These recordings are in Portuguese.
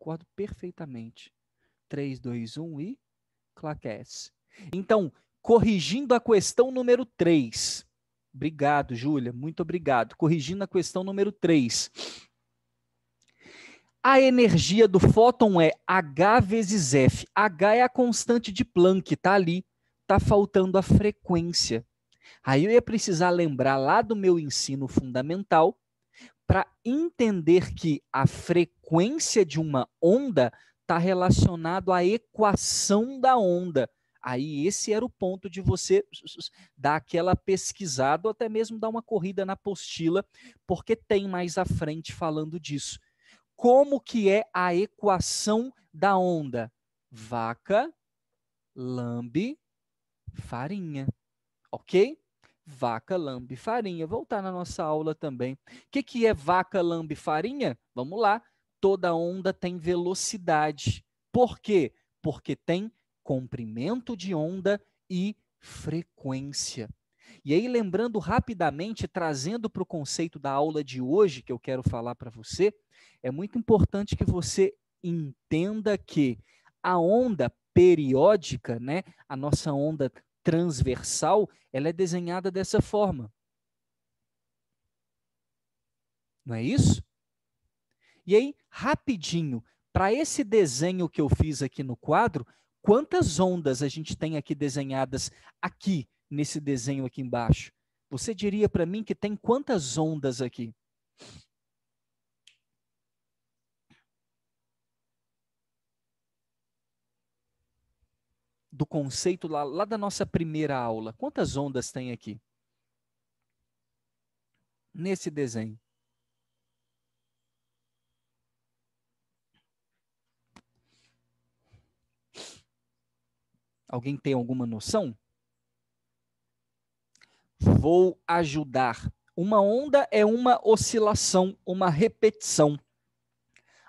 concordo perfeitamente. 3, 2, 1 e claquece. Então, corrigindo a questão número 3. Obrigado, Júlia, muito obrigado. Corrigindo a questão número 3. A energia do fóton é H vezes F. H é a constante de Planck, está ali. Está faltando a frequência. Aí eu ia precisar lembrar lá do meu ensino fundamental para entender que a frequência de uma onda está relacionado à equação da onda. Aí esse era o ponto de você dar aquela pesquisada ou até mesmo dar uma corrida na apostila, porque tem mais à frente falando disso. Como que é a equação da onda? Vaca, lambe, farinha. Ok? Vaca, lambe, farinha. Voltar na nossa aula também. O que é vaca, lambe, farinha? Vamos lá. Toda onda tem velocidade. Por quê? Porque tem comprimento de onda e frequência. E aí, lembrando rapidamente, trazendo para o conceito da aula de hoje, que eu quero falar para você, é muito importante que você entenda que a onda periódica, né, a nossa onda transversal, ela é desenhada dessa forma. Não é isso? E aí, rapidinho, para esse desenho que eu fiz aqui no quadro, quantas ondas a gente tem aqui desenhadas aqui, nesse desenho aqui embaixo? Você diria para mim que tem quantas ondas aqui? Do conceito lá da nossa primeira aula. Quantas ondas tem aqui? Nesse desenho. Alguém tem alguma noção? Vou ajudar. Uma onda é uma oscilação, uma repetição.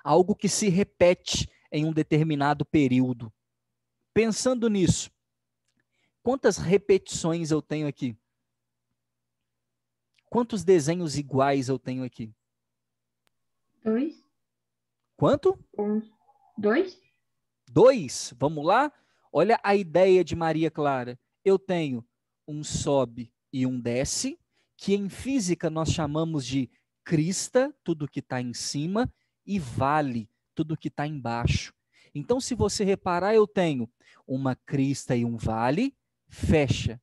Algo que se repete em um determinado período. Pensando nisso, quantas repetições eu tenho aqui? Quantos desenhos iguais eu tenho aqui? 2. Quanto? 2. 2. Vamos lá? Olha a ideia de Maria Clara. Eu tenho um sobe e um desce, que em física nós chamamos de crista, tudo que está em cima, e vale, tudo que está embaixo. Então, se você reparar, eu tenho uma crista e um vale, fecha,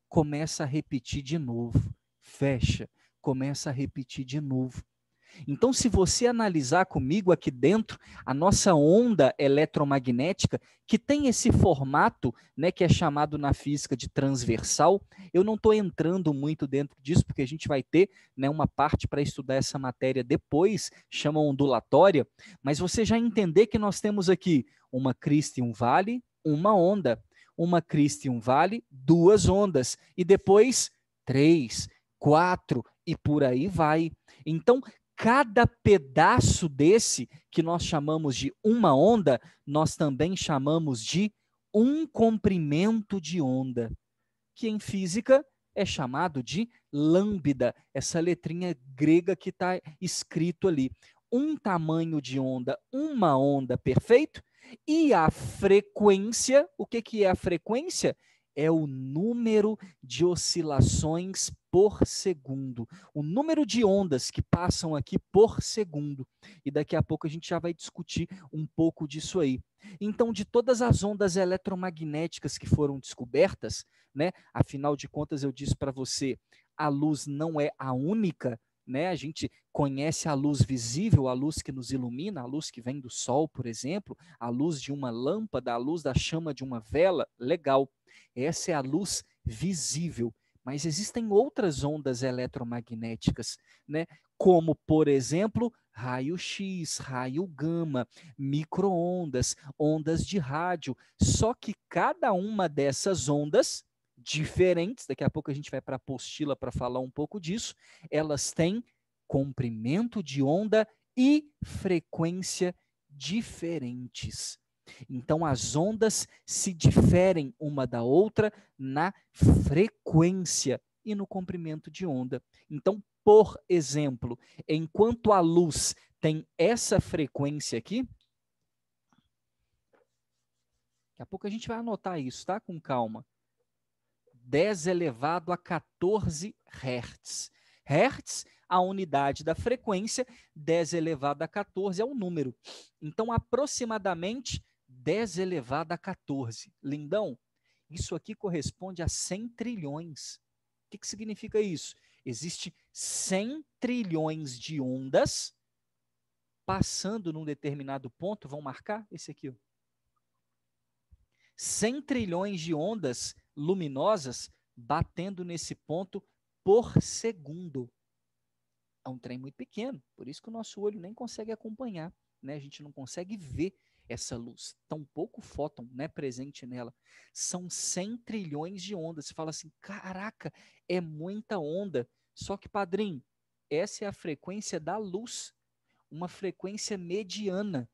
começa a repetir de novo, fecha, começa a repetir de novo. Então, se você analisar comigo aqui dentro, a nossa onda eletromagnética, que tem esse formato, né, que é chamado na física de transversal, eu não estou entrando muito dentro disso, porque a gente vai ter, né, uma parte para estudar essa matéria depois, chama ondulatória, mas você já entender que nós temos aqui uma crista e um vale, uma onda, uma crista e um vale, duas ondas, e depois 3, 4 e por aí vai. Então, cada pedaço desse, que nós chamamos de uma onda, nós também chamamos de um comprimento de onda, que em física é chamado de lambda, essa letrinha grega que está escrito ali. Um tamanho de onda, uma onda, perfeito? E a frequência, o que é a frequência? É o número de oscilações por segundo, o número de ondas que passam aqui por segundo. E daqui a pouco a gente já vai discutir um pouco disso aí. Então, de todas as ondas eletromagnéticas que foram descobertas, né? Afinal de contas, eu disse para você, a luz não é a única, né? A gente conhece a luz visível, a luz que nos ilumina, a luz que vem do sol, por exemplo, a luz de uma lâmpada, a luz da chama de uma vela, legal. Essa é a luz visível. Mas existem outras ondas eletromagnéticas, né? Como, por exemplo, raio-x, raio gama, micro-ondas, ondas de rádio. Só que cada uma dessas ondas diferentes, daqui a pouco a gente vai para a apostila para falar um pouco disso, elas têm comprimento de onda e frequência diferentes. Então, as ondas se diferem uma da outra na frequência e no comprimento de onda. Então, por exemplo, enquanto a luz tem essa frequência aqui, Daqui a pouco a gente vai anotar isso, tá? Com calma. 10 elevado a 14 Hz. Hertz, a unidade da frequência, 10 elevado a 14 é o número. Então, aproximadamente 10 elevado a 14. Lindão, isso aqui corresponde a 100 trilhões. O que significa isso? Existe 100 trilhões de ondas passando num determinado ponto. Vão marcar esse aqui, ó. 100 trilhões de ondas luminosas batendo nesse ponto por segundo. É um trem muito pequeno, por isso que o nosso olho nem consegue acompanhar, né? A gente não consegue ver essa luz, tão pouco fóton, né, presente nela. São 100 trilhões de ondas. Você fala assim, caraca, é muita onda. Só que, padrinho, essa é a frequência da luz, uma frequência mediana.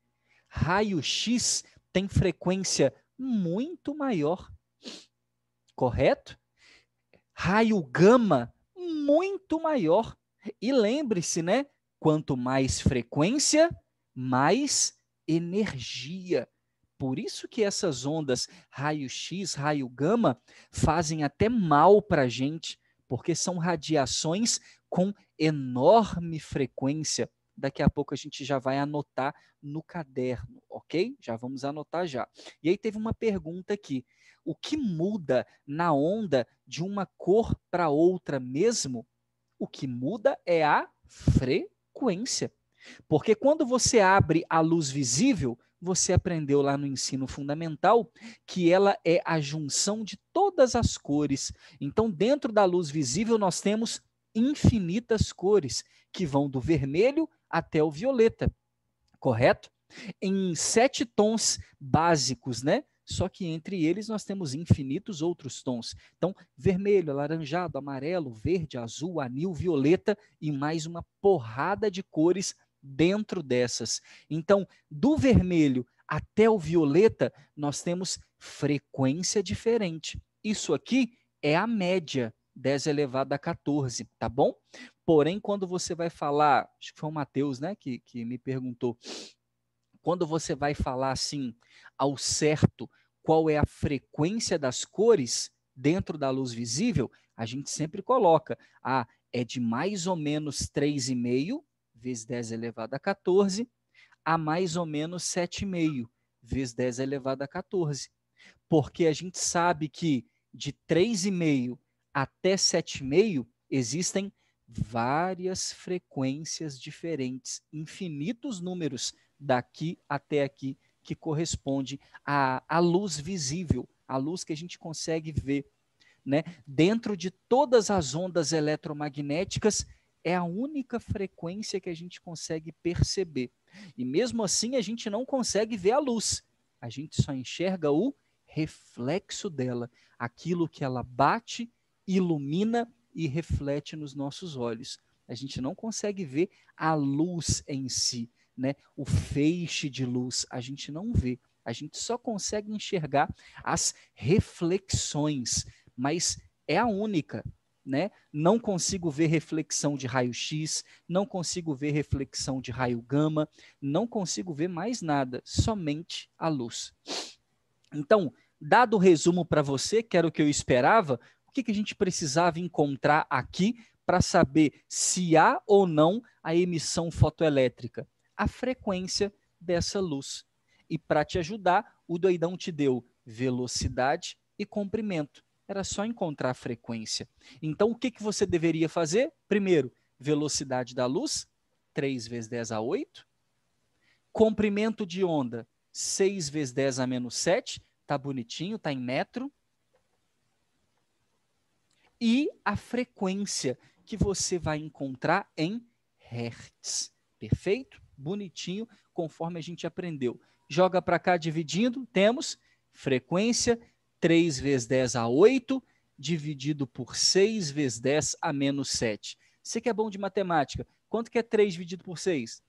Raio-X tem frequência muito maior, correto? Raio gama, muito maior. E lembre-se, né? Quanto mais frequência, mais energia. Por isso que essas ondas raio-x, raio gama, fazem até mal para a gente, porque são radiações com enorme frequência. Daqui a pouco a gente já vai anotar no caderno, ok? Já vamos anotar já. E aí teve uma pergunta aqui. O que muda na onda de uma cor para outra mesmo? O que muda é a frequência. Porque quando você abre a luz visível, você aprendeu lá no ensino fundamental que ela é a junção de todas as cores. Então, dentro da luz visível, nós temos infinitas cores, que vão do vermelho até o violeta, correto? Em 7 tons básicos, né? Só que entre eles nós temos infinitos outros tons. Então, vermelho, alaranjado, amarelo, verde, azul, anil, violeta e mais uma porrada de cores dentro dessas. Então, do vermelho até o violeta, nós temos frequência diferente. Isso aqui é a média, 10 elevado a 14, tá bom? Porém, quando você vai falar, acho que foi o Matheus, né, que me perguntou, quando você vai falar assim ao certo qual é a frequência das cores dentro da luz visível, a gente sempre coloca, é de mais ou menos 3,5 vezes 10 elevado a 14 a mais ou menos 7,5 vezes 10 elevado a 14. Porque a gente sabe que de 3,5 até 7,5 existem várias frequências diferentes, infinitos números daqui até aqui, que corresponde à luz visível, a luz que a gente consegue ver. Né? Dentro de todas as ondas eletromagnéticas, é a única frequência que a gente consegue perceber. E mesmo assim, a gente não consegue ver a luz. A gente só enxerga o reflexo dela, aquilo que ela bate, ilumina e reflete nos nossos olhos. A gente não consegue ver a luz em si, né? O feixe de luz, a gente não vê. A gente só consegue enxergar as reflexões, mas é a única, né? Não consigo ver reflexão de raio-x, não consigo ver reflexão de raio gama, não consigo ver mais nada, somente a luz. Então, dado o resumo para você, que era o que eu esperava, o que a gente precisava encontrar aqui para saber se há ou não a emissão fotoelétrica? A frequência dessa luz. E para te ajudar, o doidão te deu velocidade e comprimento. Era só encontrar a frequência. Então, o que você deveria fazer? Primeiro, velocidade da luz, 3 vezes 10 a 8. Comprimento de onda, 6 vezes 10 a menos 7. Tá bonitinho, tá em metro. E a frequência que você vai encontrar em hertz. Perfeito? Bonitinho, conforme a gente aprendeu. Joga para cá dividindo, temos frequência 3 vezes 10 a 8, dividido por 6 vezes 10 a menos 7. Você que é bom de matemática, quanto que é 3 dividido por 6?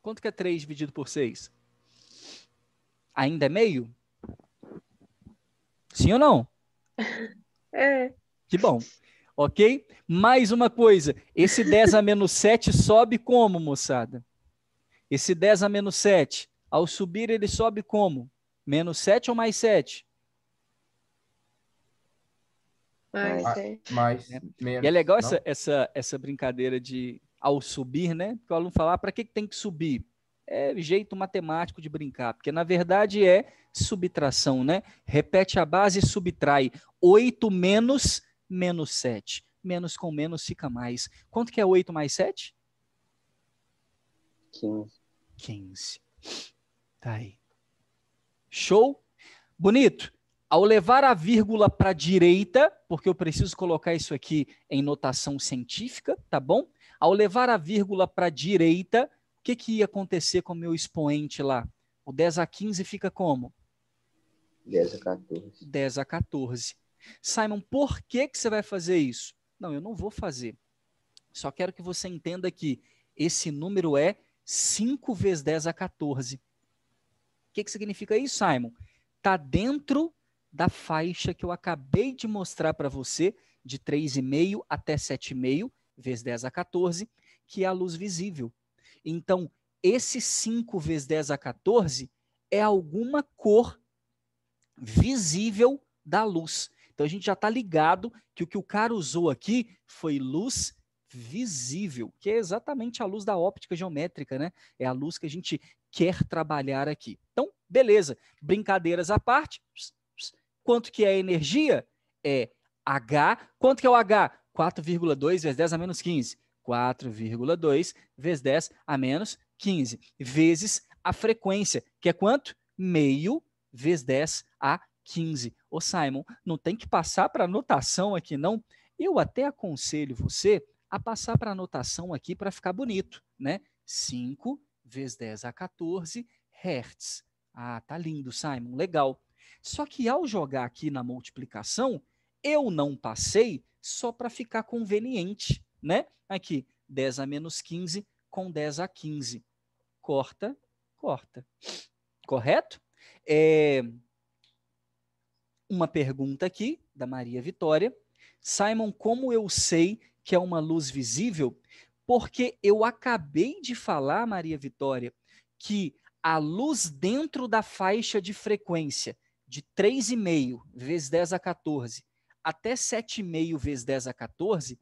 Quanto que é 3 dividido por 6? Ainda é meio? Sim ou não? É. Que bom. Ok? Mais uma coisa, esse 10 a menos 7 sobe como, moçada? Esse 10 a menos 7, ao subir ele sobe como? Menos 7 ou mais 7? Mais Ah, 7. mais, Né? menos, E é legal não? essa brincadeira de ao subir, né? Porque o aluno fala, para que tem que subir? É jeito matemático de brincar, porque na verdade é subtração, né? Repete a base e subtrai. 8 menos menos 7. Menos com menos fica mais. Quanto que é 8 mais 7? 15. 15. Tá aí. Show? Bonito. Ao levar a vírgula para a direita, porque eu preciso colocar isso aqui em notação científica, tá bom? Ao levar a vírgula para a direita, o que ia acontecer com o meu expoente lá? O 10 a 15 fica como? 10 a 14. 10 a 14. Simon, por que você vai fazer isso? Não, eu não vou fazer. Só quero que você entenda que esse número é 5 vezes 10 a 14. O que significa isso, Simon? Está dentro da faixa que eu acabei de mostrar para você, de 3,5 até 7,5, vezes 10 a 14, que é a luz visível. Então, esse 5 vezes 10 a 14 é alguma cor visível da luz. Então, a gente já está ligado que o cara usou aqui foi luz visível, que é exatamente a luz da óptica geométrica, né? É a luz que a gente quer trabalhar aqui. Então, beleza. Brincadeiras à parte. Quanto que é a energia? É H. Quanto que é o H? 4,2 vezes 10 a menos 15. 4,2 vezes 10 a menos 15. Vezes a frequência, que é quanto? Meio vezes 10 a 15. Ô Simon, não tem que passar para anotação aqui, não? Eu até aconselho você a passar para anotação aqui para ficar bonito, né? 5 vezes 10 a 14 Hz. Ah, tá lindo, Simon, legal. Só que ao jogar aqui na multiplicação, eu não passei só para ficar conveniente, né? Aqui, 10 a menos 15 com 10 a 15. Corta, corta. Correto? Uma pergunta aqui, da Maria Vitória. Simon, como eu sei que é uma luz visível? Porque eu acabei de falar, Maria Vitória, que a luz dentro da faixa de frequência de 3,5 vezes 10 a 14 até 7,5 vezes 10 a 14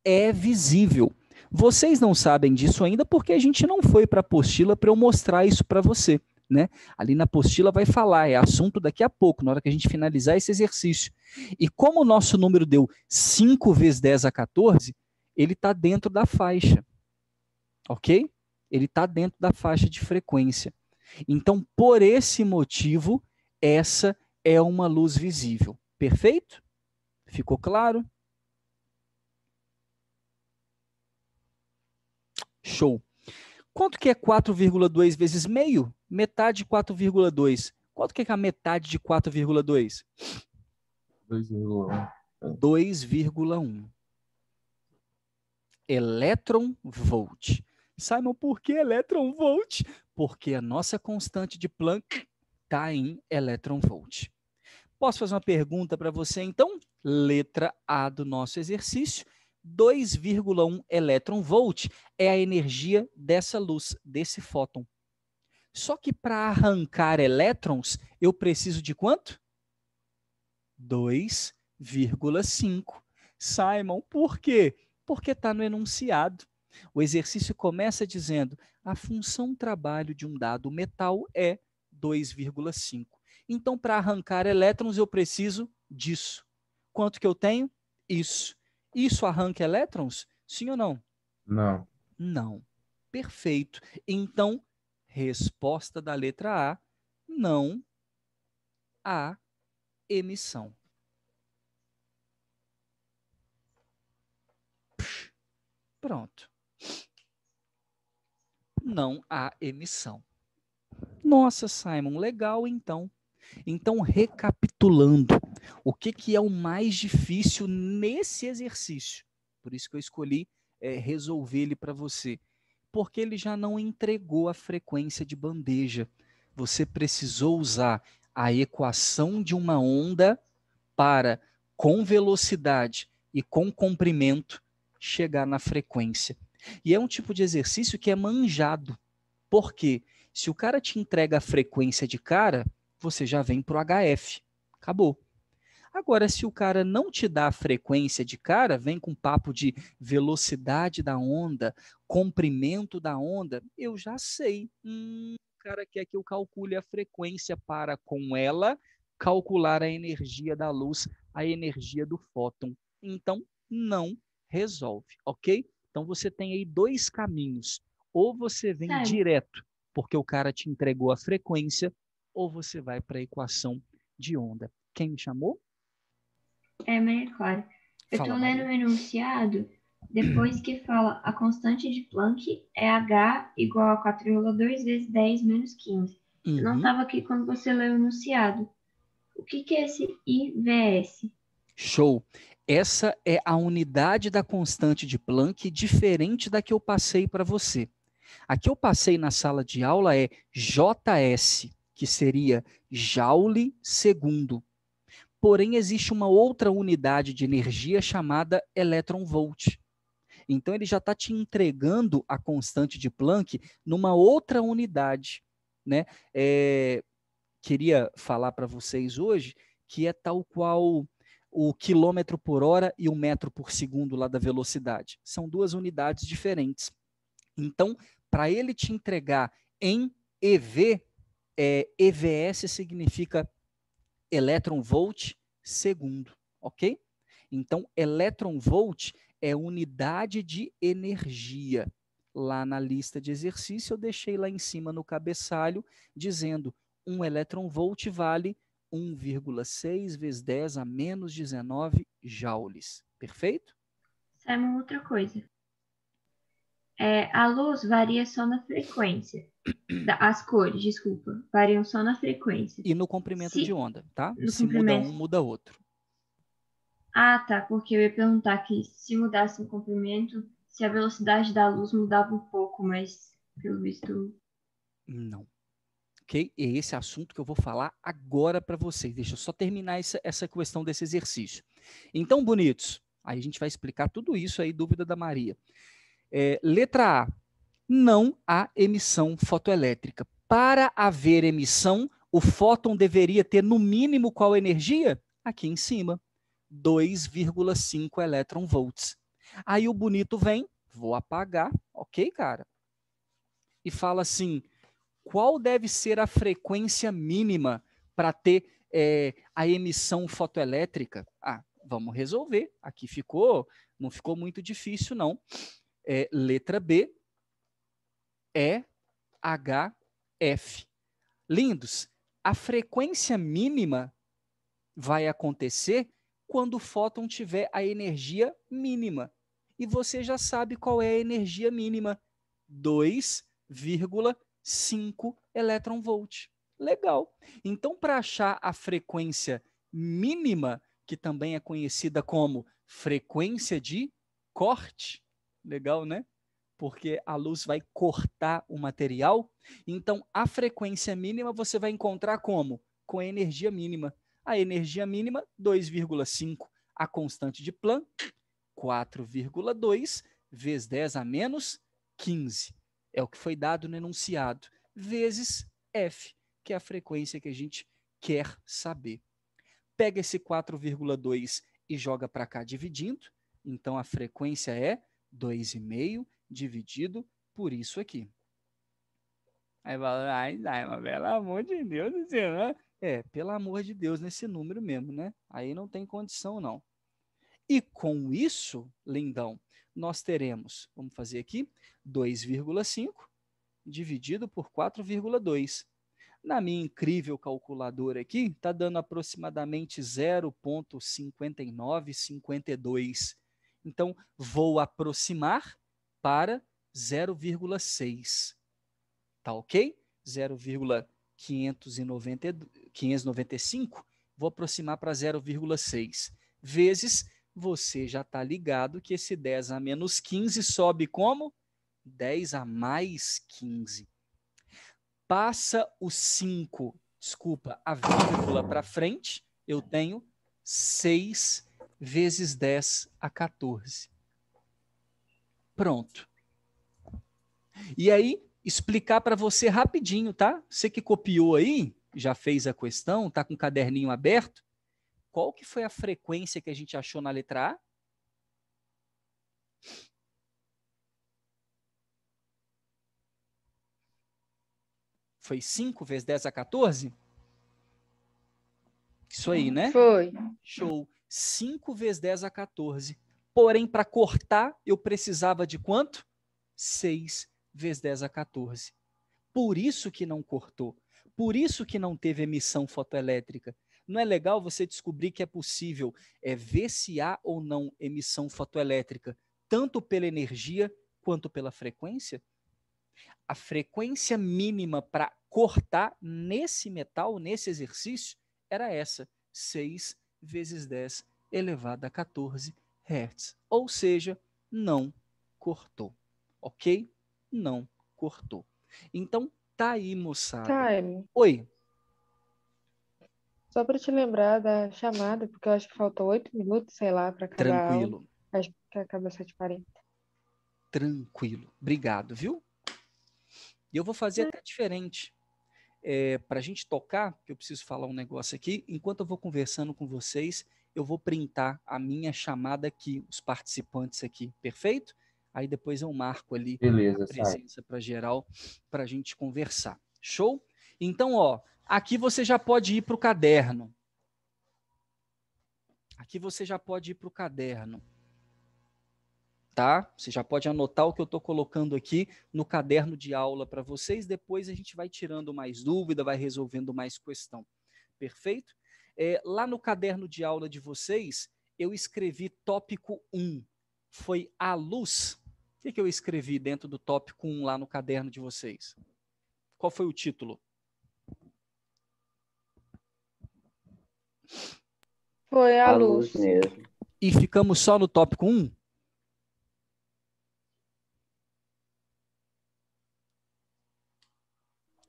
é visível. Vocês não sabem disso ainda porque a gente não foi para a apostila para eu mostrar isso para você. Né? Ali na apostila vai falar, é assunto daqui a pouco, na hora que a gente finalizar esse exercício. E como o nosso número deu 5 vezes 10 a 14, ele está dentro da faixa. Ok? Ele está dentro da faixa de frequência. Então, por esse motivo, essa é uma luz visível. Perfeito? Ficou claro? Show. Quanto que é 4,2 vezes meio? Metade de 4,2. Quanto que é a metade de 4,2? 2,1. 2,1. Elétron volt. Simon, por que elétron volt? Porque a nossa constante de Planck está em elétron volt. Posso fazer uma pergunta para você, então? Letra A do nosso exercício. 2,1 elétron volt é a energia dessa luz, desse fóton. Só que para arrancar elétrons, eu preciso de quanto? 2,5. Simon, por quê? Porque está no enunciado. O exercício começa dizendo: a função trabalho de um dado metal é 2,5. Então, para arrancar elétrons, eu preciso disso. Quanto que eu tenho? Isso. Isso arranca elétrons? Sim ou não? Não. Não. Perfeito. Então, resposta da letra A, não há emissão. Pronto. Não há emissão. Nossa, Simon, legal então. Então, recapitulando, o que é o mais difícil nesse exercício? Por isso que eu escolhi resolver ele para você. Porque ele já não entregou a frequência de bandeja. Você precisou usar a equação de uma onda para, com velocidade, e com comprimento chegar na frequência. E é um tipo de exercício que é manjado. Por quê? Se o cara te entrega a frequência de cara, você já vem para o HF. Acabou. Agora, se o cara não te dá a frequência de cara, vem com papo de velocidade da onda, comprimento da onda, eu já sei. O cara quer que eu calcule a frequência para, com ela, calcular a energia da luz, a energia do fóton. Então, não resolve, ok? Então, você tem aí dois caminhos. Ou você vem Sério? direto, porque o cara te entregou a frequência, ou você vai para a equação de onda. Quem me chamou? É, Maria Clara. Eu Fala, tô lendo Maria. o enunciado, depois que fala a constante de Planck é H igual a 4,2 vezes 10 menos 15. Eu não Uhum. estava aqui quando você leu o enunciado. O que é esse IVS? Show. Essa é a unidade da constante de Planck diferente da que eu passei para você. A que eu passei na sala de aula é JS, que seria Joule segundo. Porém, existe uma outra unidade de energia chamada elétron-volt. Então, ele já está te entregando a constante de Planck numa outra unidade. Né? Queria falar para vocês hoje que é tal qual o quilômetro por hora e o metro por segundo lá da velocidade. São duas unidades diferentes. Então, para ele te entregar em EV, EVS significa elétron volt segundo, ok? Então, elétron volt é unidade de energia. Lá na lista de exercício, eu deixei lá em cima no cabeçalho, dizendo 1 elétron volt vale 1,6 vezes 10 a menos 19 joules. Perfeito? Sabe uma outra coisa? A luz varia só na frequência. As cores, desculpa, variam só na frequência. E no comprimento de Se onda, tá? no Se muda comprimento. um, muda outro. Ah, tá, porque eu ia perguntar que se mudasse o comprimento, se a velocidade da luz mudava um pouco, mas pelo visto. Não. Ok? É esse assunto que eu vou falar agora para vocês. Deixa eu só terminar essa questão desse exercício. Então, bonitos, aí a gente vai explicar tudo isso aí, dúvida da Maria. Letra A, não há emissão fotoelétrica. Para haver emissão, o fóton deveria ter no mínimo qual energia? Aqui em cima, 2,5 elétron-volts. Aí o bonito vem, vou apagar, ok, cara? E fala assim, qual deve ser a frequência mínima para ter a emissão fotoelétrica? Ah, vamos resolver. Aqui não ficou muito difícil, não. Letra B é HF. Lindos, a frequência mínima vai acontecer quando o fóton tiver a energia mínima. E você já sabe qual é a energia mínima: 2,5 elétron-volt. Legal. Então, para achar a frequência mínima, que também é conhecida como frequência de corte, legal, né? Porque a luz vai cortar o material. Então, a frequência mínima você vai encontrar como? Com a energia mínima. A energia mínima, 2,5. A constante de Planck, 4,2 vezes 10 a menos 15. É o que foi dado no enunciado. Vezes F, que é a frequência que a gente quer saber. Pega esse 4,2 e joga para cá dividindo. Então, a frequência é 2,5 dividido por isso aqui. Aí fala, ai, mas pelo amor de Deus, né? Pelo amor de Deus, nesse número mesmo, né? Aí não tem condição, não. E com isso, lindão, nós teremos, vamos fazer aqui, 2,5 dividido por 4,2. Na minha incrível calculadora aqui, está dando aproximadamente 0,5952. Então, vou aproximar para 0,6. Tá ok? 0,595, vou aproximar para 0,6. Vezes, você já está ligado que esse 10 a menos 15 sobe como? 10 a mais 15. Passa o 5, desculpa, a vírgula para frente, eu tenho 6 vezes 10 a 14. Pronto. E aí, explicar para você rapidinho, tá? Você que copiou aí, já fez a questão, tá com o caderninho aberto, qual que foi a frequência que a gente achou na letra A? Foi 5 vezes 10 a 14? Isso aí, né? Foi. Show. 5 vezes 10 a 14. Porém, para cortar, eu precisava de quanto? 6 vezes 10 a 14. Por isso que não cortou. Por isso que não teve emissão fotoelétrica. Não é legal você descobrir que é possível ver se há ou não emissão fotoelétrica, tanto pela energia quanto pela frequência? A frequência mínima para cortar nesse metal, nesse exercício, era essa, 6 vezes 10 elevado a 14 Hz. Ou seja, não cortou. Ok? Não cortou. Então, tá aí, moçada. Time. Oi. Só para te lembrar da chamada, porque eu acho que faltam 8 minutos, sei lá, para acabar a aula. Tranquilo. Acho que acaba às 7h40. Tranquilo. Obrigado, viu? E eu vou fazer até diferente. Para a gente tocar, que eu preciso falar um negócio aqui, enquanto eu vou conversando com vocês, eu vou printar a minha chamada aqui, os participantes aqui, perfeito? Aí depois eu marco ali Beleza, a presença para geral, para a gente conversar. Show? Então, ó, aqui você já pode ir para o caderno. Aqui você já pode ir para o caderno. Tá? Você já pode anotar o que eu estou colocando aqui no caderno de aula para vocês. Depois a gente vai tirando mais dúvida, vai resolvendo mais questão. Perfeito? Lá no caderno de aula de vocês, eu escrevi tópico 1. Foi a luz. O que eu escrevi dentro do tópico 1 lá no caderno de vocês? Qual foi o título? Foi a A luz. luz mesmo. E ficamos só no tópico 1?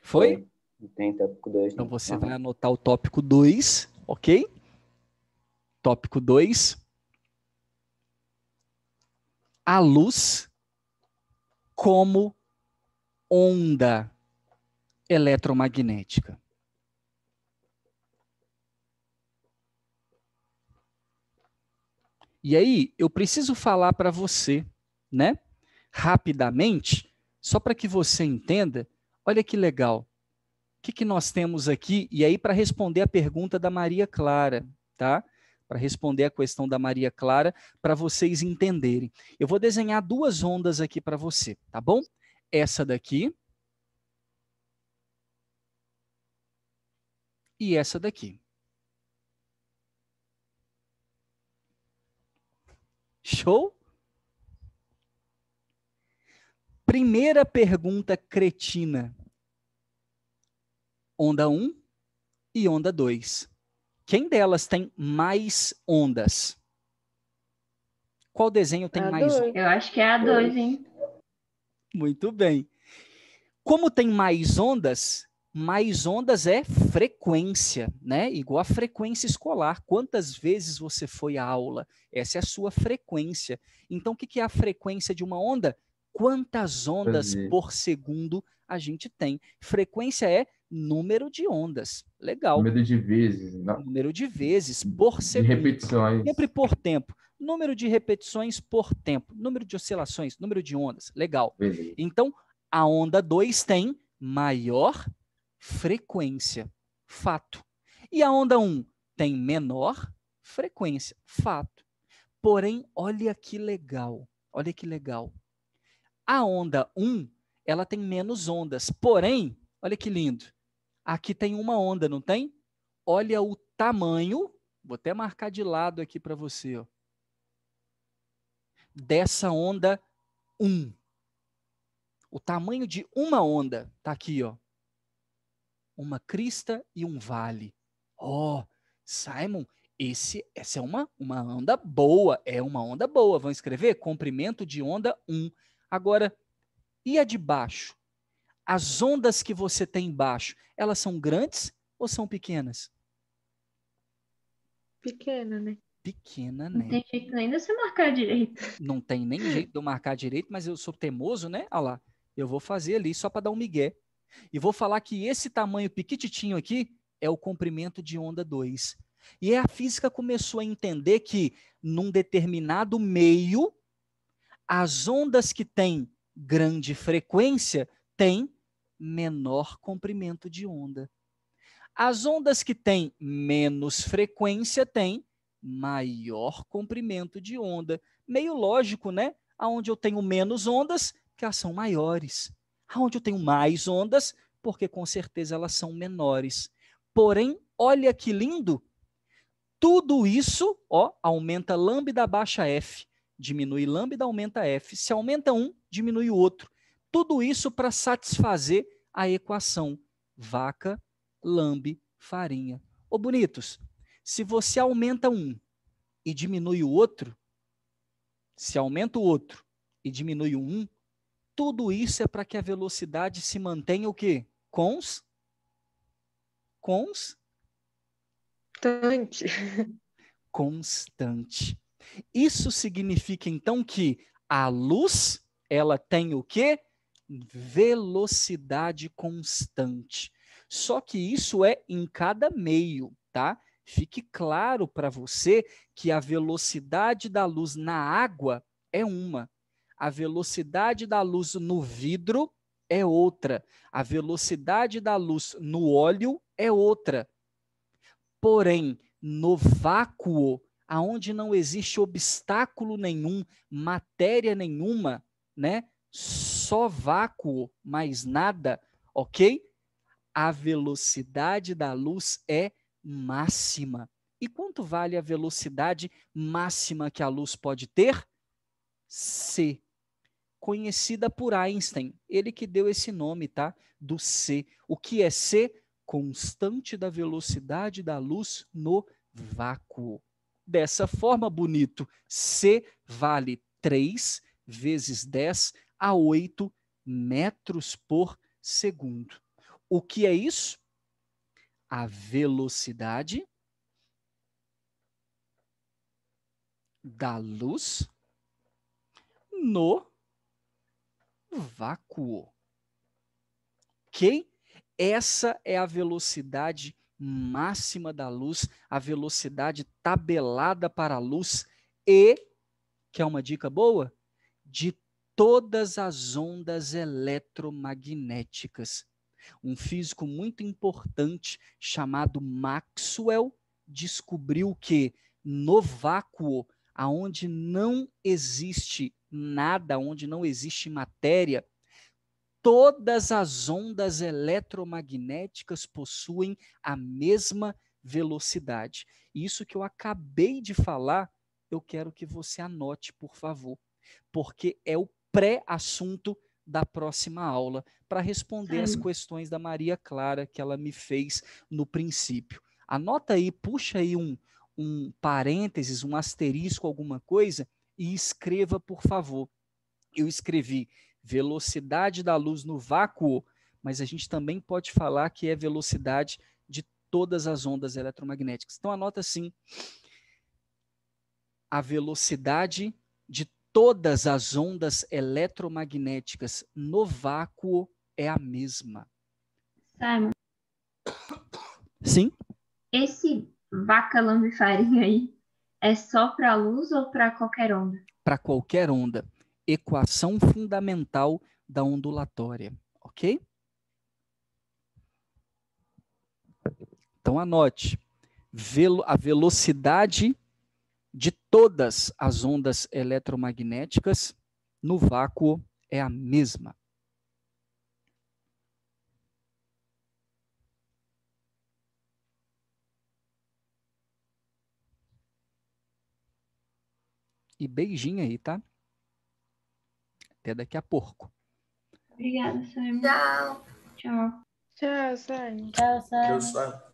Foi? Não tem tópico 2, Então não. você vai anotar o tópico 2, ok? Tópico 2. A luz como onda eletromagnética. E aí, eu preciso falar para você, né, rapidamente, só para que você entenda, olha que legal. O que nós temos aqui? E aí, para responder a pergunta da Maria Clara, tá? Para responder a questão da Maria Clara, para vocês entenderem. Eu vou desenhar duas ondas aqui para você, tá bom? Essa daqui e essa daqui. Show? Primeira pergunta cretina. Onda 1 e onda 2. Quem delas tem mais ondas? Qual desenho tem A mais ondas? 2. Eu acho que é a 2, hein? Muito bem. Como tem mais ondas é frequência, né? Igual a frequência escolar. Quantas vezes você foi à aula? Essa é a sua frequência. Então, o que é a frequência de uma onda? Quantas ondas por segundo a gente tem? Frequência é número de ondas. Legal. Número de vezes. Número de vezes por segundo. De repetições. Sempre por tempo. Número de repetições por tempo. Número de oscilações, número de ondas. Legal. Beleza. Então, a onda 2 tem maior frequência. Fato. E a onda 1 tem menor frequência. Fato. Porém, olha que legal. Olha que legal. A onda 1, ela tem menos ondas. Porém, olha que lindo. Aqui tem uma onda, não tem? Olha o tamanho, vou até marcar de lado aqui para você, ó, dessa onda 1. O tamanho de uma onda está aqui, ó. Uma crista e um vale. Ó, Simon, essa é uma onda boa. É uma onda boa. Vão escrever? Comprimento de onda 1. Agora, e a de baixo? As ondas que você tem embaixo, elas são grandes ou são pequenas? Pequena, né? pequena, Não né? tem jeito nem de você marcar direito. Não tem nem jeito de eu marcar direito, mas eu sou teimoso, né? Olha lá, eu vou fazer ali só para dar um migué. E vou falar que esse tamanho piquititinho aqui é o comprimento de onda 2. E a física começou a entender que num determinado meio, as ondas que têm grande frequência têm menor comprimento de onda. As ondas que têm menos frequência têm maior comprimento de onda. Meio lógico, né? Aonde eu tenho menos ondas, que elas são maiores. Aonde eu tenho mais ondas, porque com certeza elas são menores. Porém, olha que lindo, tudo isso, ó, aumenta lambda baixa f, diminui lambda, aumenta f. Se aumenta um, diminui o outro. Tudo isso para satisfazer a equação vaca, lambe, farinha. Ô, bonitos, se você aumenta um e diminui o outro, se aumenta o outro e diminui o um, tudo isso é para que a velocidade se mantenha o quê? Constante. Isso significa então que a luz, ela tem o quê? Velocidade constante. Só que isso é em cada meio, tá? Fique claro para você que a velocidade da luz na água é uma. A velocidade da luz no vidro é outra. A velocidade da luz no óleo é outra. Porém, no vácuo, aonde não existe obstáculo nenhum, matéria nenhuma, né? Só vácuo, mais nada, ok? A velocidade da luz é máxima. E quanto vale a velocidade máxima que a luz pode ter? C, conhecida por Einstein. Ele que deu esse nome, tá? Do C. O que é C? Constante da velocidade da luz no vácuo. Dessa forma, bonito, C vale 3 vezes 10 a 8 metros por segundo. O que é isso? A velocidade da luz no vácuo. Ok? Essa é a velocidade máxima da luz, a velocidade tabelada para a luz e, que é uma dica boa, de todas as ondas eletromagnéticas. Um físico muito importante chamado Maxwell descobriu que no vácuo, aonde não existe nada, onde não existe matéria, todas as ondas eletromagnéticas possuem a mesma velocidade. Isso que eu acabei de falar, eu quero que você anote, por favor, porque é o pré-assunto da próxima aula, para responder as questões da Maria Clara que ela me fez no princípio. Anota aí, puxa aí um parênteses, um asterisco, alguma coisa, e escreva, por favor. Eu escrevi velocidade da luz no vácuo, mas a gente também pode falar que é velocidade de todas as ondas eletromagnéticas. Então anota assim, a velocidade de todas as ondas eletromagnéticas no vácuo é a mesma. Simon, Sim? esse vaca lambe farinha aí é só para luz ou para qualquer onda? Para qualquer onda. Equação fundamental da ondulatória, ok? Então anote, a velocidade de todas as ondas eletromagnéticas no vácuo é a mesma. E beijinho aí, tá? Até daqui a pouco. Obrigada, Simon. Tchau. Tchau. Tchau, Simon. Tchau, Simon. Deus sabe.